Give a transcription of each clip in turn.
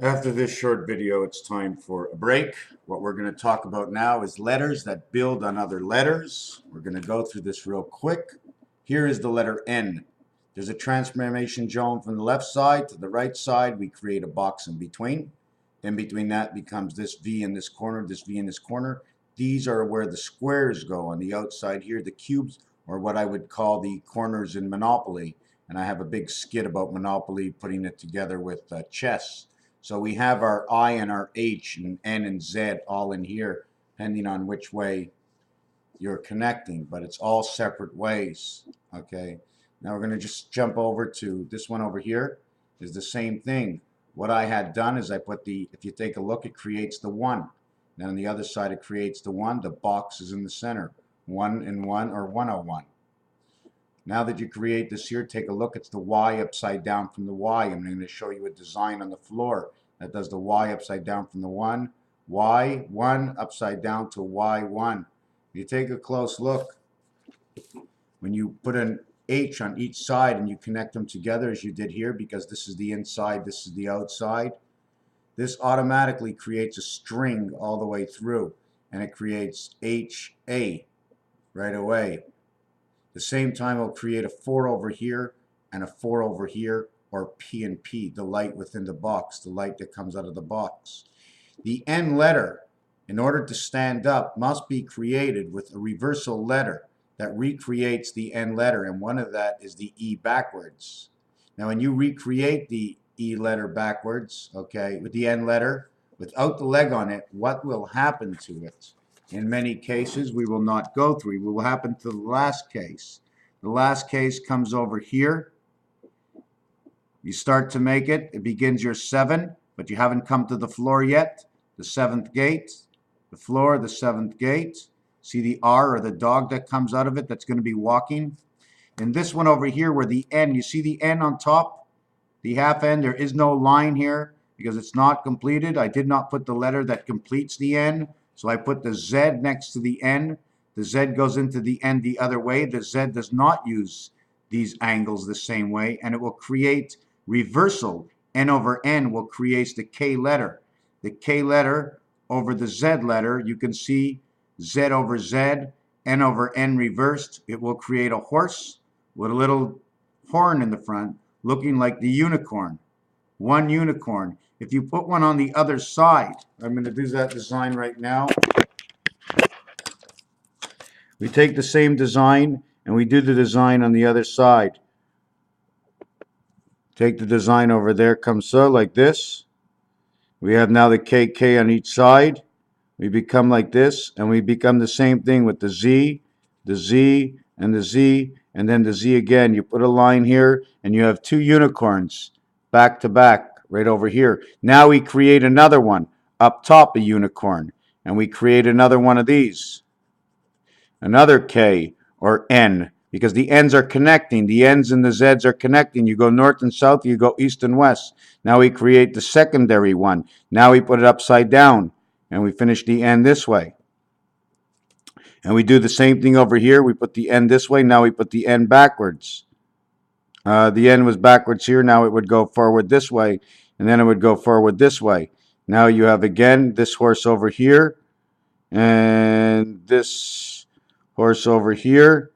After this short video, it's time for a break. What we're going to talk about now is letters that build on other letters. We're going to go through this real quick. Here is the letter N. There's a transformation zone from the left side to the right side. We create a box in between. In between that becomes this V in this corner, this V in this corner. These are where the squares go on the outside here, the cubes, or what I would call the corners in Monopoly. And I have a big skit about Monopoly, putting it together with chess. So we have our I and our H and N and Z all in here, depending on which way you're connecting, but it's all separate ways. Okay, now we're going to just jump over to this one over here. Is the same thing. What I had done is I put the, if you take a look, it creates the 1. Then on the other side it creates the 1. The box is in the center. 1 and 1, or 101. Now that you create this here, take a look. It's the Y upside down from the Y. I'm going to show you a design on the floor that does the Y upside down from the 1. Y1 upside down to Y1. You take a close look. When you put an H on each side and you connect them together as you did here, because this is the inside, this is the outside, this automatically creates a string all the way through, and it creates HA right away. The same time, it'll create a 4 over here and a 4 over here, or P and P, the light within the box, the light that comes out of the box. The N letter, in order to stand up, must be created with a reversal letter that recreates the N letter, and one of that is the E backwards. Now, when you recreate the E letter backwards, okay, with the N letter, without the leg on it, what will happen to it? In many cases, we will not go through. What will happen to the last case? The last case comes over here. You start to make it. It begins your 7, but you haven't come to the floor yet. The 7th gate, the floor, the 7th gate. See the R, or the dog that comes out of it that's going to be walking? And this one over here where the N, you see the N on top? The half N, there is no line here because it's not completed. I did not put the letter that completes the N. So I put the Z next to the N. The Z goes into the N the other way. The Z does not use these angles the same way, and it will create reversal. N over N will create the K letter. The K letter over the Z letter, you can see Z over Z, N over N reversed. It will create a horse with a little horn in the front, looking like the unicorn. One unicorn. If you put one on the other side, I'm going to do that design right now. We take the same design and we do the design on the other side. Take the design over there, comes so, like this. We have now the KK on each side. We become like this, and we become the same thing with the Z, and the Z, and then the Z again. You put a line here, and you have 2 unicorns back to back. Right over here. Now we create another one up top, a unicorn, and we create another one of these, another K or N, because the N's are connecting. The N's and the Z's are connecting. You go north and south, you go east and west. Now we create the secondary one. Now we put it upside down, and we finish the N this way. And we do the same thing over here. We put the N this way. Now we put the N backwards. The N was backwards here. Now it would go forward this way, and then it would go forward this way. Now you have again this horse over here, and this horse over here.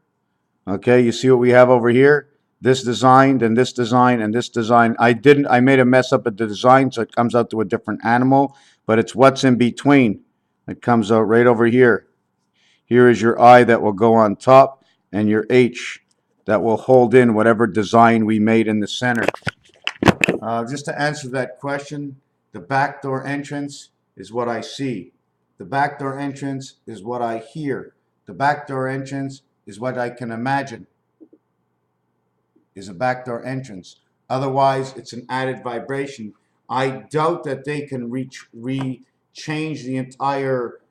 Okay, you see what we have over here? This design, and this design, and this design. I made a mess up at the design, so it comes out to a different animal, but it's what's in between. It comes out right over here. Here is your I that will go on top, and your H that will hold in whatever design we made in the center. Just to answer that question, the back door entrance is what I see. The back door entrance is what I hear. The back door entrance is what I can imagine is a back door entrance. Otherwise, it's an added vibration. I doubt that they can change the entire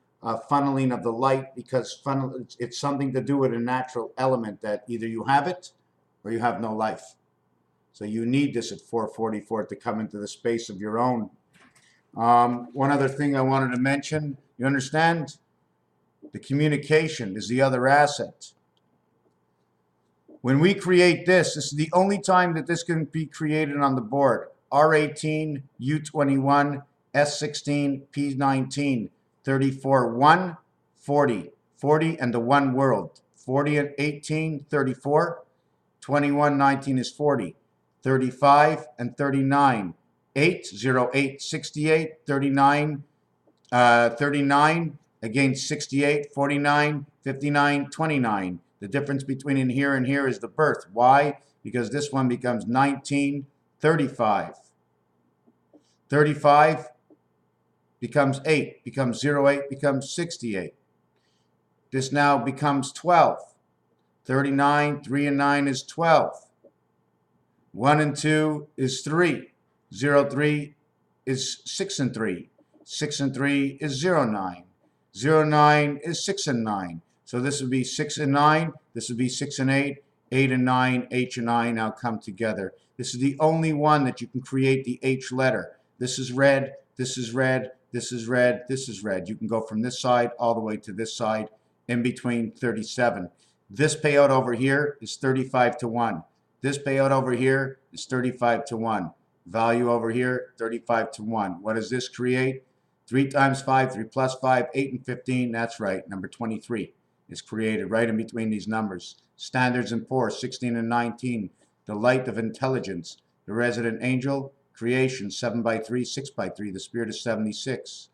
funneling of the light, because it's something to do with a natural element that either you have it or you have no life. So you need this at 444 to come into the space of your own. One other thing I wanted to mention, you understand? The communication is the other asset. When we create this, this is the only time that this can be created on the board. R18, U21, S16, P19, 34, 1, 40, 40 and the one world, 40 and 18, 34, 21, 19 is 40, 35 and 39, 8, 0, 8, 68, 39, 39 against 68, 49, 59, 29. The difference between in here and here is the birth. Why? Because this one becomes 19, 35. 35 becomes 8, becomes 0, 8, becomes 68. This now becomes 12. 39, 3 and 9 is 12. 1 and 2 is 3. 0, 3 is 6 and 3. 6 and 3 is 0, 9. 0, 9 is 6 and 9. So this would be 6 and 9. This would be 6 and 8. 8 and 9, H and I now come together. This is the only one that you can create the H letter. This is red, this is red, this is red, this is red. You can go from this side all the way to this side, in between 37. This payout over here is 35 to 1. This payout over here is 35 to 1. Value over here, 35 to 1. What does this create? 3 times 5, 3 plus 5, 8 and 15. That's right, number 23 is created right in between these numbers. Standards and poor, 16 and 19. The light of intelligence. The resident angel, creation, 7 by 3, 6 by 3. The spirit is 76.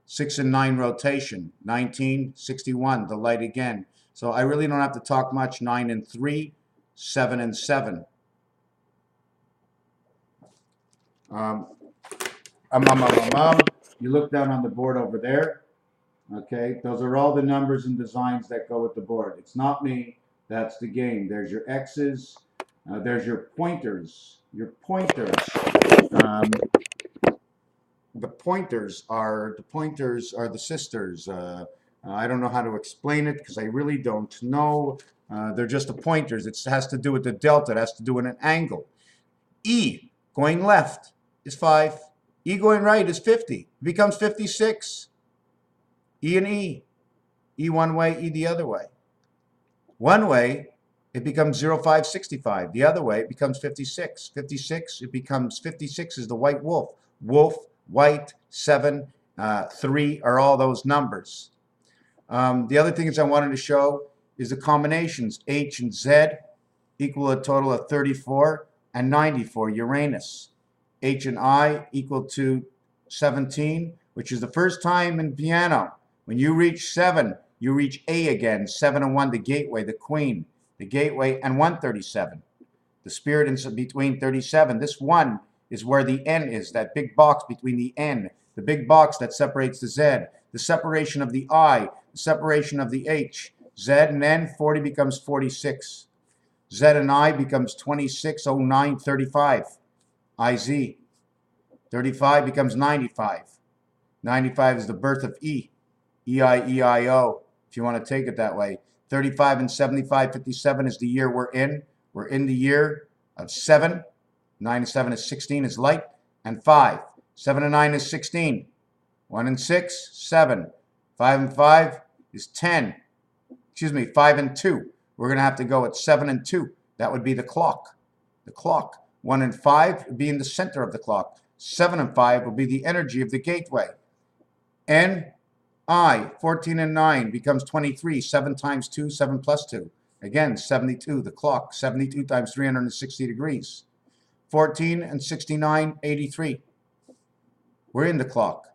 6 and 9 rotation, 19, 61. The light again. So I really don't have to talk much. 9 and 3, 7 and 7. You look down on the board over there. Okay, those are all the numbers and designs that go with the board. It's not me. That's the game. There's your X's. There's your pointers. Your pointers. The pointers are the sisters. I don't know how to explain it because I really don't know. They're just the pointers. It has to do with the delta. It has to do with an angle. E going left is 5. E going right is 50. It becomes 56. E and E. E one way, E the other way. One way, it becomes 0565. The other way, it becomes 56. 56, it becomes 56 is the white wolf. Wolf, white, 7, 3 are all those numbers. The other things I wanted to show is the combinations. H and Z equal a total of 34 and 94, Uranus. H and I equal to 17, which is the first time in piano. When you reach 7, you reach A again. 7 and 1, the gateway, the queen, the gateway, and 137. The spirit in between 37. This 1 is where the N is, that big box between the N, the big box that separates the Z, the separation of the I, the separation of the H. Z and N, 40 becomes 46. Z and I becomes 26, 09, 35. IZ. 35 becomes 95. 95 is the birth of E. EI-EIO, if you want to take it that way. 35 and 75, 57 is the year we're in. We're in the year of 7. 9 and 7 is 16 is light. And 5. 7 and 9 is 16. 1 and 6, 7. 5 and 5 is 10. Excuse me, 5 and 2. We're going to have to go at 7 and 2. That would be the clock. The clock. 1 and 5 would be in the center of the clock. 7 and 5 will be the energy of the gateway. N, I, 14 and 9 becomes 23. 7 times 2, 7 plus 2. Again, 72, the clock. 72 times 360 degrees. 14 and 69, 83. We're in the clock.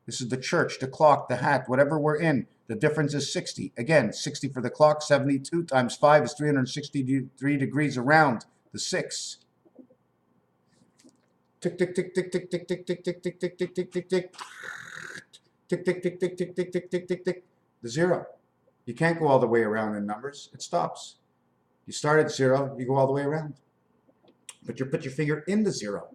This is the church, the clock, the hat, whatever we're in. The difference is 60. Again, 60 for the clock. 72 times 5 is 363 degrees around the 6. Tick, tick, tick, tick, tick, tick, tick, tick, tick, tick, tick, tick, tick, tick, tick. Tick, tick, tick, tick, tick, tick, tick, tick, tick, tick. The 0. You can't go all the way around in numbers. It stops. You start at 0, you go all the way around. But you put your finger in the 0.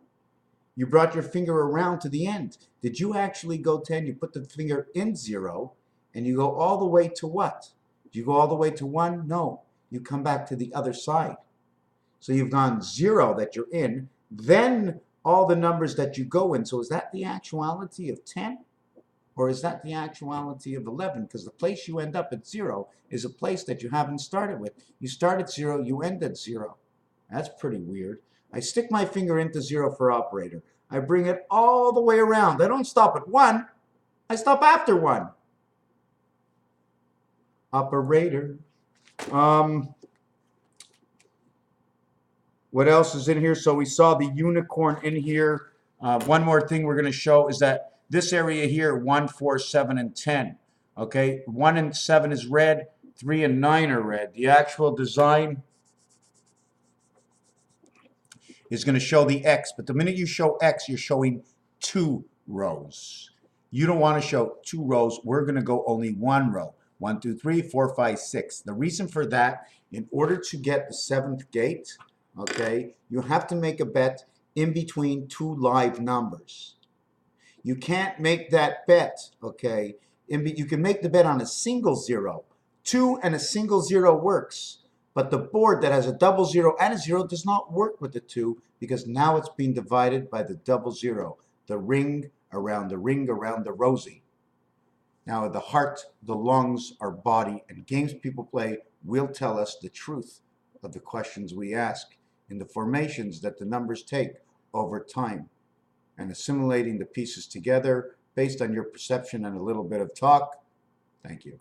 You brought your finger around to the end. Did you actually go 10? You put the finger in 0, and you go all the way to what? Do you go all the way to 1? No. You come back to the other side. So you've gone 0 that you're in, then all the numbers that you go in. So is that the actuality of 10? Or is that the actuality of 11? Because the place you end up at 0 is a place that you haven't started with. You start at 0, you end at 0. That's pretty weird. I stick my finger into 0 for operator. I bring it all the way around. I don't stop at 1. I stop after 1. Operator. What else is in here? So we saw the unicorn in here. One more thing we're going to show is that this area here, 1, 4, 7, and 10. Okay, 1 and 7 is red. 3 and 9 are red. The actual design is going to show the X, but the minute you show X, you're showing 2 rows. You don't want to show 2 rows. We're going to go only 1 row. 1, 2, 3, 4, 5, 6. The reason for that, in order to get the 7th gate, okay, you have to make a bet in between 2 live numbers. You can't make that bet, okay? You can make the bet on a single 0. 2 and a single 0 works, but the board that has a double 0 and a 0 does not work with the 2 because now it's being divided by the double 0, the ring around the rosy. Now, the heart, the lungs, our body, and games people play will tell us the truth of the questions we ask in the formations that the numbers take over time, and assimilating the pieces together based on your perception and a little bit of talk. Thank you.